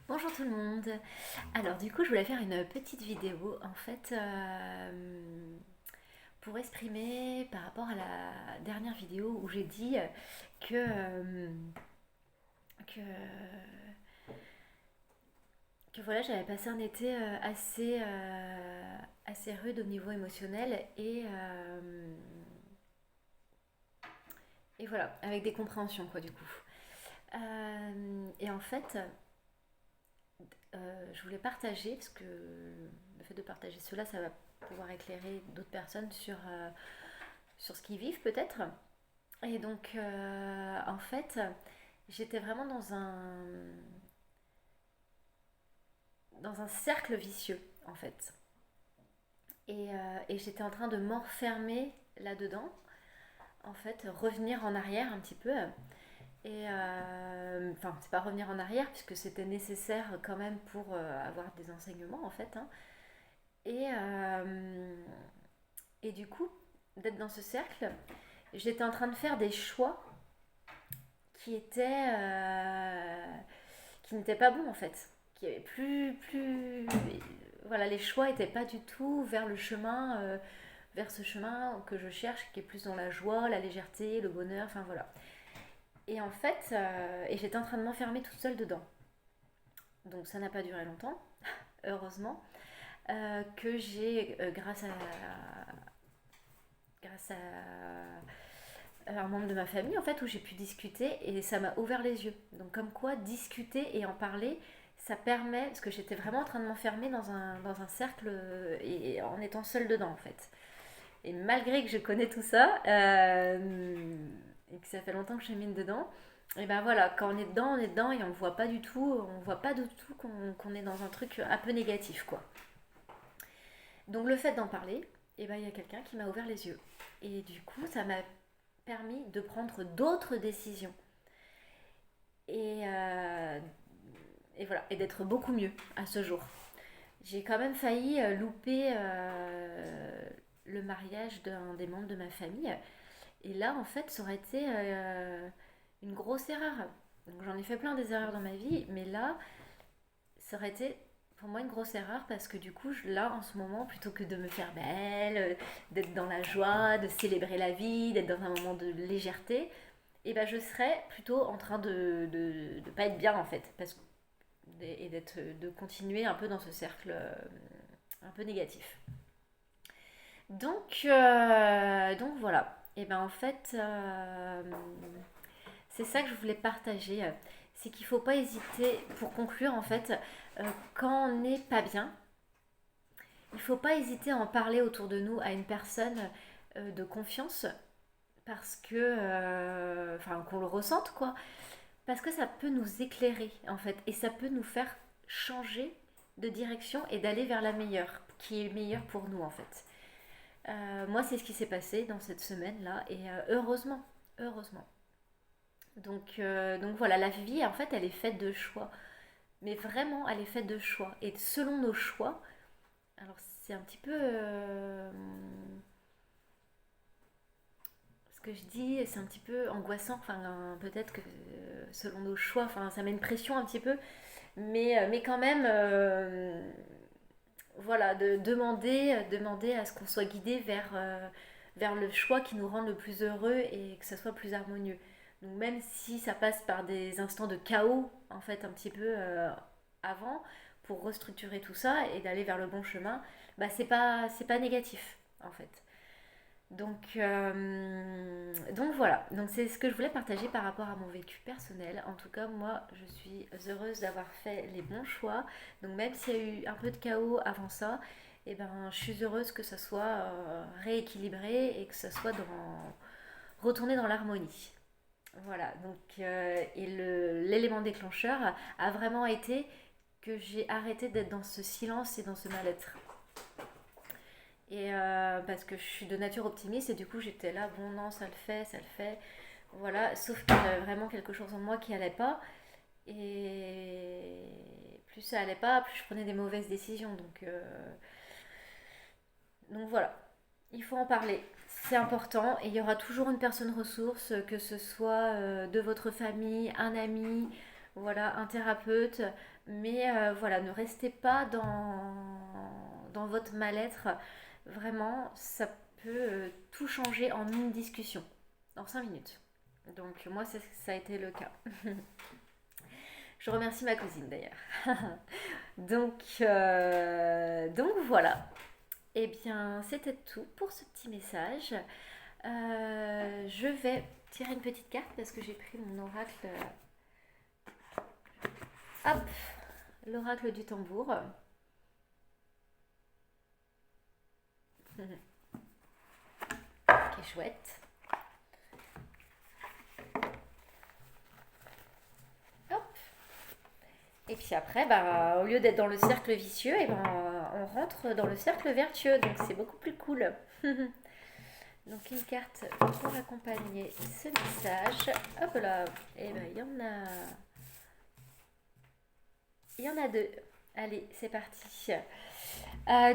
Bonjour tout le monde. Alors du coup, je voulais faire une petite vidéo en fait pour exprimer par rapport à la dernière vidéo où j'ai dit que que, que voilà, j'avais passé un été assez rude au niveau émotionnel et voilà, avec des compréhensions quoi du coup. Et en fait, je voulais partager, parce que le fait de partager cela, ça va pouvoir éclairer d'autres personnes sur ce qu'ils vivent peut-être. Et donc, en fait, j'étais vraiment dans un cercle vicieux, en fait. Et j'étais en train de m'enfermer là-dedans, en fait, revenir en arrière un petit peu. Enfin, c'est pas revenir en arrière, puisque c'était nécessaire quand même pour avoir des enseignements, en fait, hein. Et, euh, et du coup, d'être dans ce cercle, j'étais en train de faire des choix qui étaient qui n'étaient pas bons en fait, qui avaient plus voilà, les choix n'étaient pas du tout vers le chemin vers ce chemin que je cherche, qui est plus dans la joie, la légèreté, le bonheur, enfin voilà. Et en fait, et j'étais en train de m'enfermer toute seule dedans. Donc ça n'a pas duré longtemps, heureusement, que j'ai, grâce à un membre de ma famille en fait où j'ai pu discuter et ça m'a ouvert les yeux. Donc comme quoi discuter et en parler, ça permet, parce que j'étais vraiment en train de m'enfermer dans un cercle et en étant seule dedans en fait. Et malgré que je connais tout ça et que ça fait longtemps que je mine dedans, et ben voilà, quand on est dedans et on ne voit pas du tout, on voit pas du tout qu'on est dans un truc un peu négatif quoi. Donc le fait d'en parler, et ben il y a quelqu'un qui m'a ouvert les yeux. Et du coup, ça m'a permis de prendre d'autres décisions et, euh, et voilà, et d'être beaucoup mieux à ce jour. J'ai quand même failli louper le mariage d'un des membres de ma famille. Et là, en fait, ça aurait été une grosse erreur. Donc, j'en ai fait plein des erreurs dans ma vie, mais là, ça aurait été pour moi une grosse erreur parce que du coup, là, en ce moment, plutôt que de me faire belle, d'être dans la joie, de célébrer la vie, d'être dans un moment de légèreté, et ben je serais plutôt en train de pas être bien en fait et de continuer un peu dans ce cercle un peu négatif. Donc voilà. Et ben en fait, c'est ça que je voulais partager. C'est qu'il faut pas hésiter, pour conclure en fait, quand on n'est pas bien, il faut pas hésiter à en parler autour de nous à une personne de confiance parce que, enfin, qu'on le ressente quoi. Parce que ça peut nous éclairer en fait et ça peut nous faire changer de direction et d'aller vers la meilleure, qui est meilleure pour nous en fait. Moi, c'est ce qui s'est passé dans cette semaine-là et heureusement, heureusement. Donc voilà, la vie en fait, elle est faite de choix, mais vraiment, elle est faite de choix. Et selon nos choix, alors c'est un petit peu ce que je dis, c'est un petit peu angoissant. Enfin, peut-être que selon nos choix, enfin, ça met une pression un petit peu. Mais quand même, voilà, de demander à ce qu'on soit guidé vers le choix qui nous rend le plus heureux et que ça soit plus harmonieux. Donc même si ça passe par des instants de chaos, en fait, un petit peu avant, pour restructurer tout ça et d'aller vers le bon chemin, bah c'est pas négatif, en fait. Donc voilà, donc c'est ce que je voulais partager par rapport à mon vécu personnel. En tout cas, moi, je suis heureuse d'avoir fait les bons choix. Donc même s'il y a eu un peu de chaos avant ça, eh ben, je suis heureuse que ça soit rééquilibré et que ça soit retourné dans l'harmonie. Voilà, donc et l'élément déclencheur a vraiment été que j'ai arrêté d'être dans ce silence et dans ce mal-être. Et parce que je suis de nature optimiste et du coup j'étais là, bon non, ça le fait, ça le fait. Voilà, sauf qu'il y avait vraiment quelque chose en moi qui allait pas. Et plus ça allait pas, plus je prenais des mauvaises décisions. Donc voilà, il faut en parler. C'est important et il y aura toujours une personne ressource, que ce soit de votre famille, un ami, voilà, un thérapeute, mais voilà, ne restez pas dans votre mal-être. Vraiment, ça peut tout changer en une discussion, en 5 minutes. Donc moi, ça a été le cas. Je remercie ma cousine d'ailleurs. Donc voilà. Eh bien, c'était tout pour ce petit message. Je vais tirer une petite carte parce que j'ai pris mon oracle. Hop, l'oracle du tambour. Qui est chouette. Hop. Et puis après, bah, au lieu d'être dans le cercle vicieux, et ben, on rentre dans le cercle vertueux. Donc c'est beaucoup plus cool. Donc une carte pour accompagner ce message. Hop là. Et ben il y en a deux. Allez, c'est parti.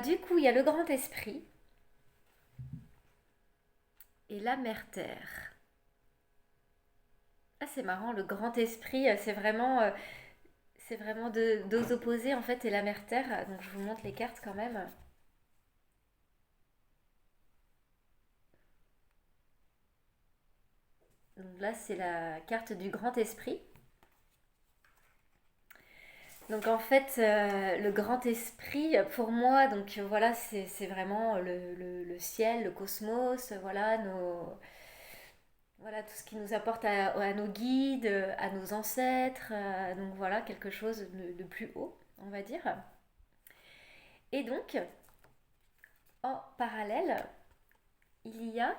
Du coup, il y a le grand esprit et la mère terre. Ah, c'est marrant, le grand esprit, c'est vraiment deux opposés en fait, et la mère terre. Donc je vous montre les cartes quand même. Donc là, c'est la carte du grand esprit. Donc en fait, le grand esprit, pour moi, donc voilà, c'est vraiment le ciel, le cosmos, voilà, voilà tout ce qui nous apporte à nos guides, à nos ancêtres, donc voilà, quelque chose de plus haut, on va dire. Et donc, en parallèle, il y a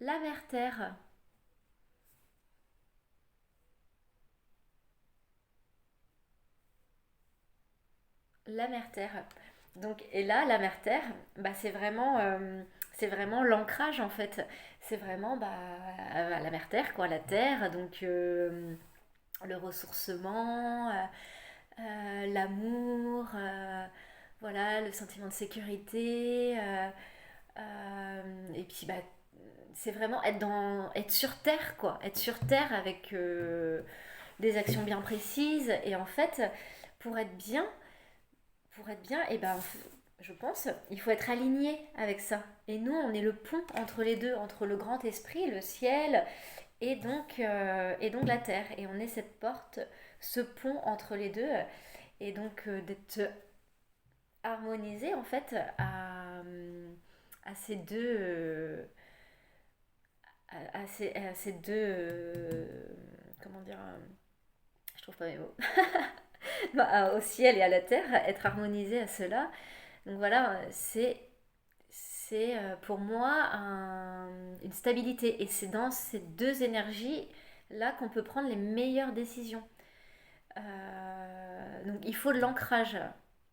la mère Terre. La mère Terre. Donc, et là, la mère Terre, bah, c'est vraiment l'ancrage en fait. C'est vraiment bah, la mère Terre, quoi, la Terre. Donc, le ressourcement, l'amour, voilà, le sentiment de sécurité. Et puis, bah, c'est vraiment être sur Terre, quoi. Être sur Terre avec des actions bien précises. Et en fait, pour être bien, et ben, je pense, il faut être aligné avec ça. Et nous, on est le pont entre les deux, entre le grand esprit, le ciel, et donc la terre. Et on est cette porte, ce pont entre les deux. Et donc d'être harmonisé en fait à ces deux, à ces deux, comment dire, je trouve pas mes mots. Bah, au ciel et à la terre, être harmonisé à cela. Donc voilà, c'est pour moi une stabilité. Et c'est dans ces deux énergies-là qu'on peut prendre les meilleures décisions. Donc il faut de l'ancrage.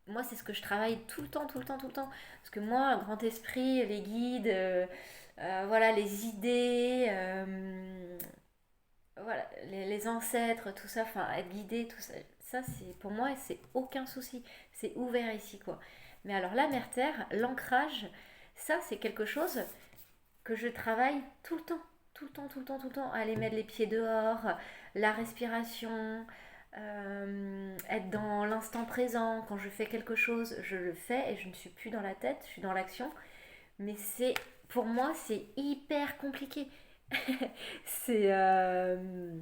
Moi, c'est ce que je travaille tout le temps, tout le temps, tout le temps. Parce que moi, grand esprit, les guides, voilà, les idées, voilà, les ancêtres, tout ça, enfin, être guidé, tout ça, ça c'est pour moi, c'est aucun souci. C'est ouvert ici, quoi. Mais alors, la mère terre, l'ancrage, ça, c'est quelque chose que je travaille tout le temps. Tout le temps, tout le temps, tout le temps. Aller mettre les pieds dehors, la respiration, être dans l'instant présent. Quand je fais quelque chose, je le fais et je ne suis plus dans la tête, je suis dans l'action. Mais pour moi, c'est hyper compliqué. c'est, euh,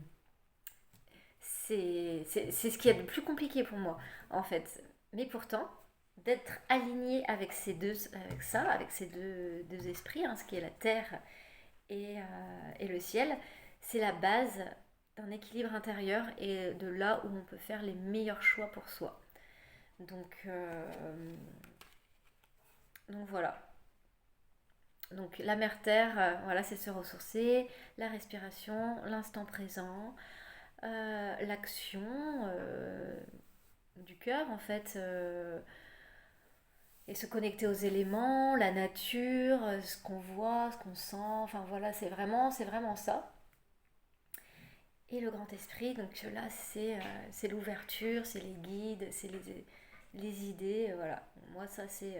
c'est ce qui est le plus compliqué pour moi, en fait. Mais pourtant, d'être aligné avec avec ces deux esprits, hein, ce qui est la terre et le ciel, c'est la base d'un équilibre intérieur et de là où on peut faire les meilleurs choix pour soi. Donc, donc voilà. Donc la mère terre, voilà, c'est se ressourcer, la respiration, l'instant présent, l'action du cœur en fait, et se connecter aux éléments, la nature, ce qu'on voit, ce qu'on sent, enfin voilà, c'est vraiment ça. Et le grand esprit, donc là c'est l'ouverture, c'est les guides, c'est les idées, voilà. Moi ça c'est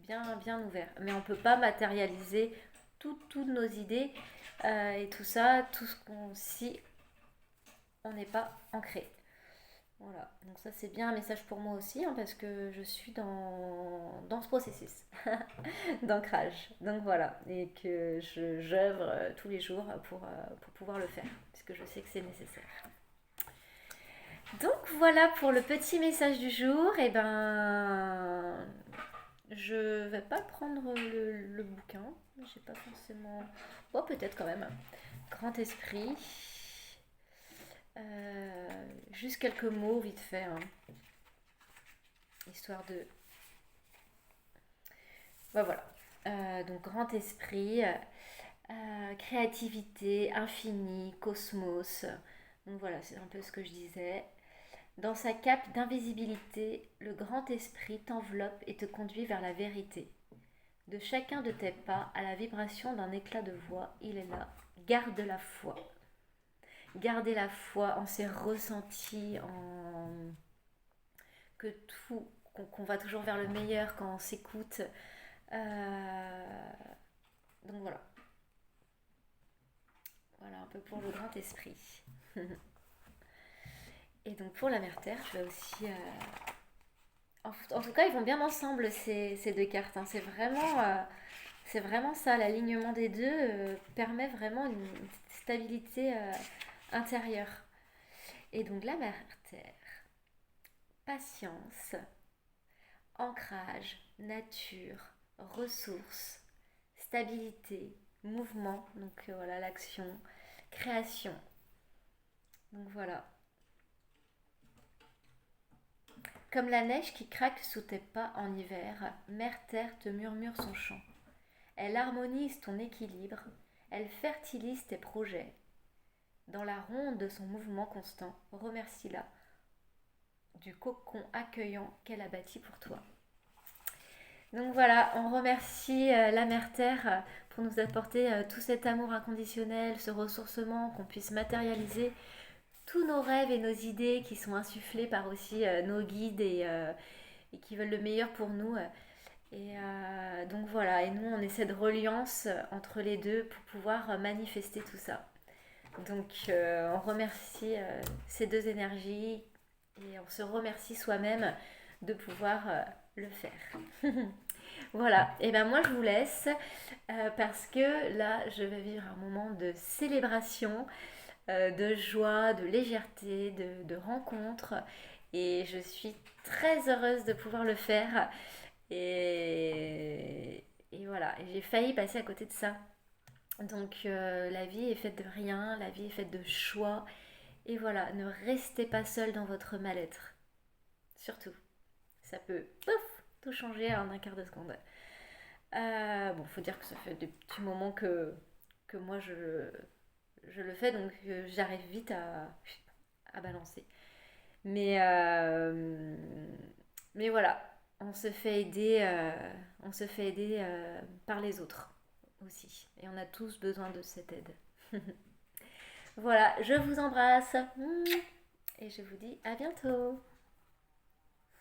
bien, bien ouvert. Mais on ne peut pas matérialiser toutes nos idées et tout ça, tout ce qu'on... Si on n'est pas ancré. Voilà, donc ça c'est bien un message pour moi aussi, hein, parce que je suis dans ce processus d'ancrage. Donc voilà, et que j'œuvre tous les jours pour pouvoir le faire, parce que je sais que c'est nécessaire. Donc voilà pour le petit message du jour. Et ben, je vais pas prendre le bouquin. J'ai pas forcément. Bon, peut-être quand même. Grand esprit. Juste quelques mots vite fait, hein, histoire de. Ben voilà. Donc grand esprit, créativité, infini, cosmos. Donc voilà, c'est un peu ce que je disais. Dans sa cape d'invisibilité, le grand esprit t'enveloppe et te conduit vers la vérité. De chacun de tes pas à la vibration d'un éclat de voix, il est là. Garde la foi. Gardez la foi en ses ressentis, en que tout, qu'on va toujours vers le meilleur quand on s'écoute. Euh, Donc voilà, voilà un peu pour le grand esprit. Et donc pour la mère terre, je vais aussi. En tout cas, ils vont bien ensemble ces deux cartes, hein. C'est vraiment ça. L'alignement des deux permet vraiment une stabilité intérieure. Et donc la mère terre, patience, ancrage, nature, ressources, stabilité, mouvement, donc voilà l'action, création. Donc voilà. Comme la neige qui craque sous tes pas en hiver, Mère Terre te murmure son chant. Elle harmonise ton équilibre, elle fertilise tes projets. Dans la ronde de son mouvement constant, remercie-la du cocon accueillant qu'elle a bâti pour toi. Donc voilà, on remercie la Mère Terre pour nous apporter tout cet amour inconditionnel, ce ressourcement, qu'on puisse matérialiser tous nos rêves et nos idées qui sont insufflés par aussi nos guides et qui veulent le meilleur pour nous. Donc voilà, et nous on essaie de reliance entre les deux pour pouvoir manifester tout ça. Donc on remercie ces deux énergies et on se remercie soi-même de pouvoir le faire. Voilà, et ben moi je vous laisse parce que là je vais vivre un moment de célébration, de joie, de légèreté, de rencontre et je suis très heureuse de pouvoir le faire et voilà, et j'ai failli passer à côté de ça. Donc la vie est faite de rien, la vie est faite de choix et voilà, ne restez pas seul dans votre mal-être, surtout. Ça peut, pouf, tout changer en un quart de seconde. Bon, faut dire que ça fait des petits moments que moi je le fais, donc j'arrive vite à balancer. Mais, euh, mais voilà, on se fait aider par les autres aussi. Et on a tous besoin de cette aide. Voilà, je vous embrasse et je vous dis à bientôt.